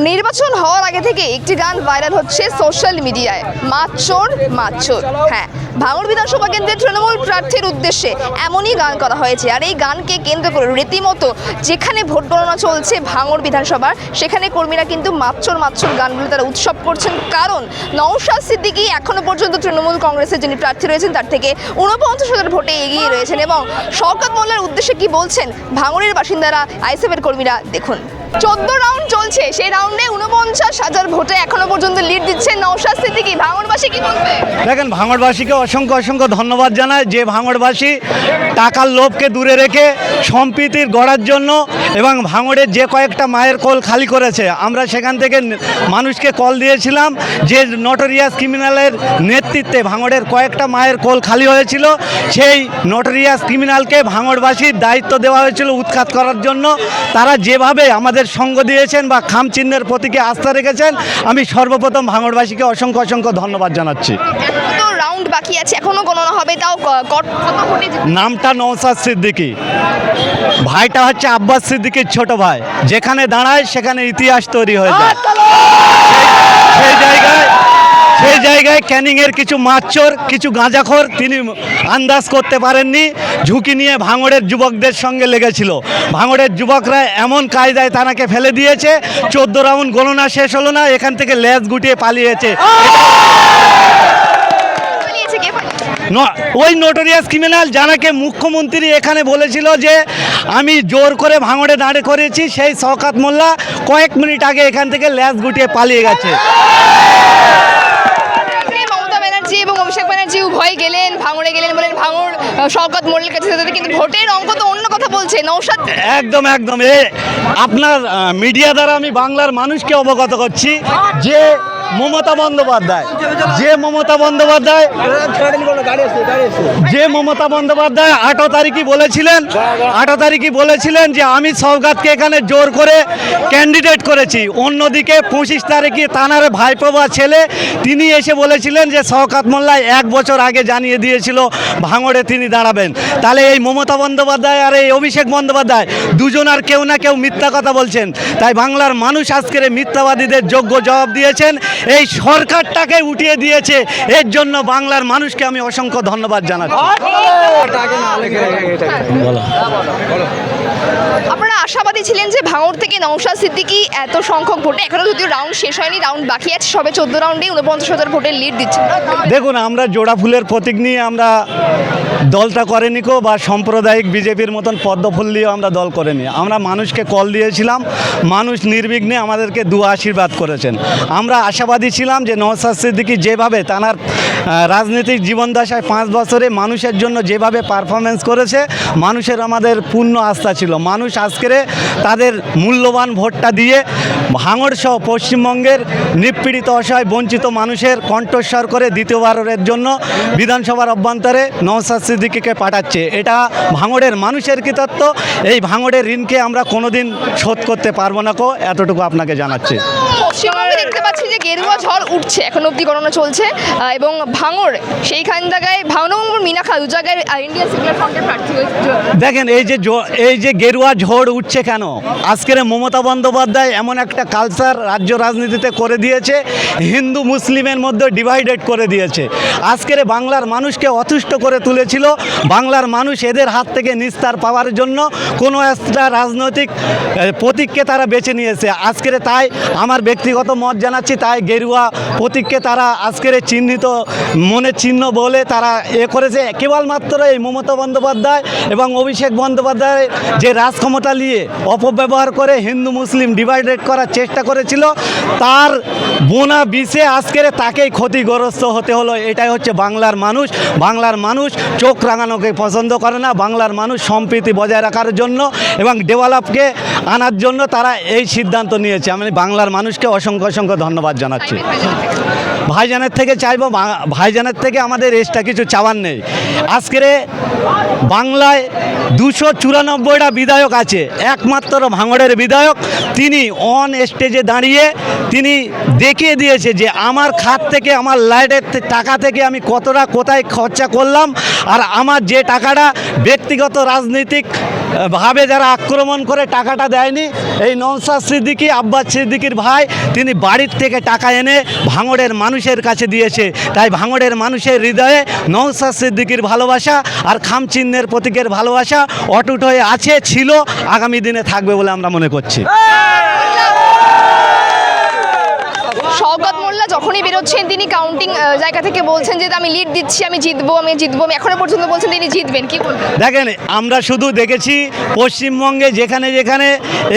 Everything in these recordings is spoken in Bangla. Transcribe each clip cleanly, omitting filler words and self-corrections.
নির্বাচন হওয়ার আগে থেকে একটি গান ভাইরাল হচ্ছে সোশ্যাল মিডিয়ায়, মাতচোর মাতচোর। হ্যাঁ, ভাঙড় বিধানসভা কেন্দ্রের তৃণমূল প্রার্থীর উদ্দেশ্যে এমনই গান করা হয়েছে। আর এই গানকে কেন্দ্র করে রীতিমতো যেখানে ভোট গণনা চলছে ভাঙড় বিধানসভার, সেখানে কর্মীরা কিন্তু মাতচোর মাতচোর গানগুলো তারা উৎসব করছেন। কারণ নওশাদ সিদ্দিকী এখনো পর্যন্ত তৃণমূল কংগ্রেসের যিনি প্রার্থী রয়েছেন তার থেকে 49,000 ভোটে এগিয়ে রয়েছেন। এবং শওকত মোল্লার উদ্দেশ্যে কি বলছেন ভাঙড়ের বাসিন্দারা, আইএসএফের কর্মীরা, দেখুন। 14 রাউন্ড চলছে, সেই রাউন্ডে 49,000 ভোটে এখনো পর্যন্ত লিড দিচ্ছেন নওশাদ সিদ্দিকী। ভাঙড়বাসী কি বলবে? দেখেন, ভাঙড়বাসীকে অসংখ্য অসংখ্য ধন্যবাদ জানায় যে ভাঙড়বাসী টাকার লোভকে দূরে রেখে সম্প্রীতির গড়ার জন্য এবং ভাঙড়ের যে কয়েকটা মায়ের কোল খালি করেছে, আমরা সেখান থেকে মানুষকে কল দিয়েছিলাম যে নটোরিয়াস ক্রিমিনালের নেতৃত্বে ভাঙড়ের কয়েকটা মায়ের কোল খালি হয়েছিল। সেই নটোরিয়াস ক্রিমিনালকে ভাঙড়বাসীর দায়িত্ব দেওয়া হয়েছিল উৎখাত করার জন্য। তারা যেভাবে আমাদের সঙ্গ দিয়েছেন বা খাম চিহ্নের প্রতীকে আস্থা রেখেছেন, আমি সর্বপ্রথম ভাঙড়বাসীকে অসংখ্য অসংখ্য ধন্যবাদ জানাচ্ছি। তো রাউন্ড বাকি আছে, এখনো গণনা হবে, তাও কত ভোটে? নামটা নওশাদ সিদ্দিকী, ভাইটা হচ্ছে আব্বাস সিদ্দিকীর ছোট ভাই। যেখানে দাঁড়ায় সেখানে ইতিহাস তৈরি হয়ে যায়। সেই জায়গায় ক্যানিংয়ের কিছু মাতচোর, কিছু গাঁজাখোর তিনি আন্দাজ করতে পারেননি, ঝুঁকি নিয়ে ভাঙড়ের যুবকদের সঙ্গে লেগেছিল। ভাঙড়ের যুবকরা এমন কায়দায় তানাকে ফেলে দিয়েছে, 14 রাউন্ড গণনা শেষ হলো না, এখান থেকে লেজ গুটিয়ে পালিয়েছে। ওই নোটোরিয়াস ক্রিমিনাল জানাকে মুখ্যমন্ত্রী এখানে বলেছিল যে আমি জোর করে ভাঙড়ে দাঁড়ে করেছি, সেই শওকত মোল্লা কয়েক মিনিট আগে এখান থেকে লেজ গুটিয়ে পালিয়ে গেছে। এবং অভিষেক ব্যানার্জি উভয় গেলেন, ভাঙড়ে গেলেন, বলেন ভাঙড় শওকত মোল্লার কাছে, কিন্তু ভোটের অঙ্ক তো অন্য কথা বলছে নওশাদ। একদম একদম, আপনার মিডিয়া দ্বারা আমি বাংলার মানুষকে অবগত করছি যে মমতা বন্দ্যোপাধ্যায় 8 তারিখই বলেছিলেন যে আমি শওকতকে এখানে জোর করে ক্যান্ডিডেট করেছি। অন্যদিকে 25 তারিখে তানার ভাইপো বা ছেলে তিনি এসে বলেছিলেন যে শওকত মোল্লা 1 বছর আগে জানিয়ে দিয়েছিল ভাঙড়ে তিনি দাঁড়াবেন। তাহলে এই মমতা বন্দ্যোপাধ্যায় আর এই অভিষেক বন্দ্যোপাধ্যায় দুজন আর কেউ না কেউ মিথ্যা কথা বলছেন। তাই বাংলার মানুষ আজকের মিথ্যাবাদীদের যোগ্য জবাব দিয়েছেন, এই সরকারটাকে উঠিয়ে দিয়েছে। এর জন্য বাংলার মানুষকে আমি অসংখ্য ধন্যবাদ জানাচ্ছি। আপনারা আশাবাদী ছিলেন যে ভাঙড় থেকে নওশাদ সিদ্দিকী এত সংখ্যক ভোটে, এখনো যদিও রাউন্ড শেষ হয়নি, রাউন্ড বাকি আছে, সবে 14 রাউন্ডে 49,000 ভোটের লিড দিচ্ছে। দেখুন, আমরা জোড়া ফুলের প্রতীক নিয়ে আমরা দলটা করেনি কো, বা সাম্প্রদায়িক বিজেপির মতন পদ্ম ফুল নিয়েও আমরা দল করেনি। আমরা মানুষকে কল দিয়েছিলাম, মানুষ নির্বিঘ্নে আমাদেরকে আশীর্বাদ করেছেন। আমরা আশাবাদী ছিলাম যে নওশাদ সিদ্দিকী যেভাবে তার রাজনৈতিক জীবনদশায় 5 বছরে মানুষের জন্য যেভাবে পারফরমেন্স করেছে, মানুষের আমাদের পূর্ণ আস্থা ছিল। মানুষ আজকের তাদের মূল্যবান ভোটটা দিয়ে ভাঙড় সহ পশ্চিমবঙ্গের নিপীড়িত অসহায় বঞ্চিত মানুষের কণ্ঠস্বর করে দ্বিতীয়বারের জন্য বিধানসভার অভ্যন্তরে নওশাদ সিদ্দিকীকে পাঠাচ্ছে। এটা ভাঙড়ের মানুষের কৃতিত্ব। এই ভাঙড়ের ঋণকে আমরা কোনোদিন শোধ করতে পারবো না কো, এতটুকু আপনাকে জানাচ্ছি। পশ্চিমবঙ্গে দেখতে পাচ্ছি যে গেরুয়া ঝড় উঠছে, এখন অবধি গণনা চলছে, এবং ভাঙড় সেইখান জায়গায় ভাঙড় মিনাখা দু জায়গায় ইন্ডিয়ান সেকুলার ফ্রন্টের প্রার্থী হয়েছে। দেখেন এই যে গেরুয়া ঝড় উঠছে কেন, আজকের মমতা বন্দ্যোপাধ্যায় এমন একটা কালচার রাজ্য রাজনীতিতে করে দিয়েছে, হিন্দু মুসলিমের মধ্যে ডিভাইডেড করে দিয়েছে। আজকের বাংলার মানুষকে অতুষ্ট করে তুলেছিল। বাংলার মানুষ এদের হাত থেকে নিস্তার পাওয়ার জন্য কোনো একটা রাজনৈতিক প্রতীককে তারা বেছে নিয়েছে আজকের। তাই আমার ব্যক্তিগত মত জানাচ্ছি, তাই গেরুয়া প্রতীককে তারা আজকের চিহ্নিত মনের চিহ্ন বলে তারা করেছে। কেবলমাত্র এই মমতা বন্দ্যোপাধ্যায় এবং অভিষেক বন্দ্যোপাধ্যায় যে রাজক্ষমতা নিয়ে অপব্যবহার করে হিন্দু মুসলিম ডিভাইডেড করার চেষ্টা করেছিল, তার বোনা বিষে আজকের তাকেই ক্ষতিগ্রস্ত হতে হলো। এটাই হচ্ছে বাংলার মানুষ। বাংলার মানুষ চোখ রাঙানোকে পছন্দ করে না। বাংলার মানুষ সম্প্রীতি বজায় রাখার জন্য এবং ডেভেলপকে আনার জন্য তারা এই সিদ্ধান্ত নিয়েছে। আমি বাংলার মানুষকে অসংখ্য অসংখ্য ধন্যবাদ জানাচ্ছি। ভাইজানের থেকে চাইব, ভাইজানের থেকে আমাদের এক্সট্রা কিছু চাওয়ার নেই। আজকের বাংলায় 294টা বিধায়ক আছে, একমাত্র ভাঙড়ের বিধায়ক তিনি অন স্টেজে দাঁড়িয়ে তিনি দেখিয়ে দিয়েছে যে আমার খাত থেকে, আমার লাইটের টাকা থেকে আমি কতটা কোথায় খরচা করলাম, আর আমার যে টাকাটা ব্যক্তিগত রাজনৈতিক ভাবে যারা আক্রমণ করে টাকাটা দেয়নি, এই নওশাদ সিদ্দিকী, আব্বাস সিদ্দিকীর ভাই, তিনি বাড়ির থেকে টাকা এনে ভাঙড়ের মানুষের কাছে দিয়েছে। তাই ভাঙড়ের মানুষের হৃদয়ে নওশাদ সিদ্দিকীর ভালোবাসা আর খামচিহ্নের প্রতীকের ভালোবাসা অটুট হয়ে আছে, ছিল, আগামী দিনে থাকবে বলে আমরা মনে করছি। শওকত মোল্লা যখনই বেরোচ্ছেন তিনি কাউন্টিং জায়গা থেকে বলছেন যে আমি লিড দিচ্ছি, আমি জিতবো, আমি এখনো পর্যন্ত বলছেন তিনি জিতবেন, কি বলবেন? দেখেন, আমরা শুধু দেখেছি পশ্চিমবঙ্গে যেখানে যেখানে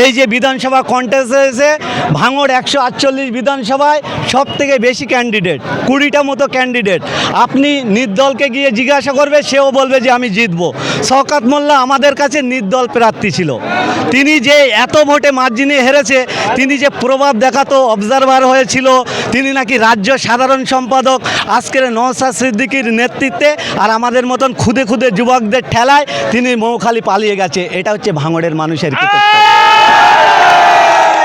এই যে বিধানসভা কন্টেস্ট হয়েছে, ভাঙড় 148 বিধানসভায় সব থেকে বেশি ক্যান্ডিডেট, 20টা মতো ক্যান্ডিডেট। আপনি নির্দলকে গিয়ে জিজ্ঞাসা করবে, সেও বলবে যে আমি জিতবো। শওকত মোল্লা আমাদের কাছে নির্দল প্রার্থী ছিল। তিনি যে এত ভোটে মার্জিনে হেরেছে, তিনি যে প্রভাব দেখাতো, অবজারভার হয়েছিল, তিনি নাকি রাজ্য সাধারণ সম্পাদক, আজকের নওশাদ সিদ্দিকীর নেতৃত্বে আর আমাদের মতন খুদে খুদে যুবকদের ঠেলায় তিনি মৌখালি পালিয়ে গেছে। এটা হচ্ছে ভাঙড়ের মানুষের কৃতিত্ব।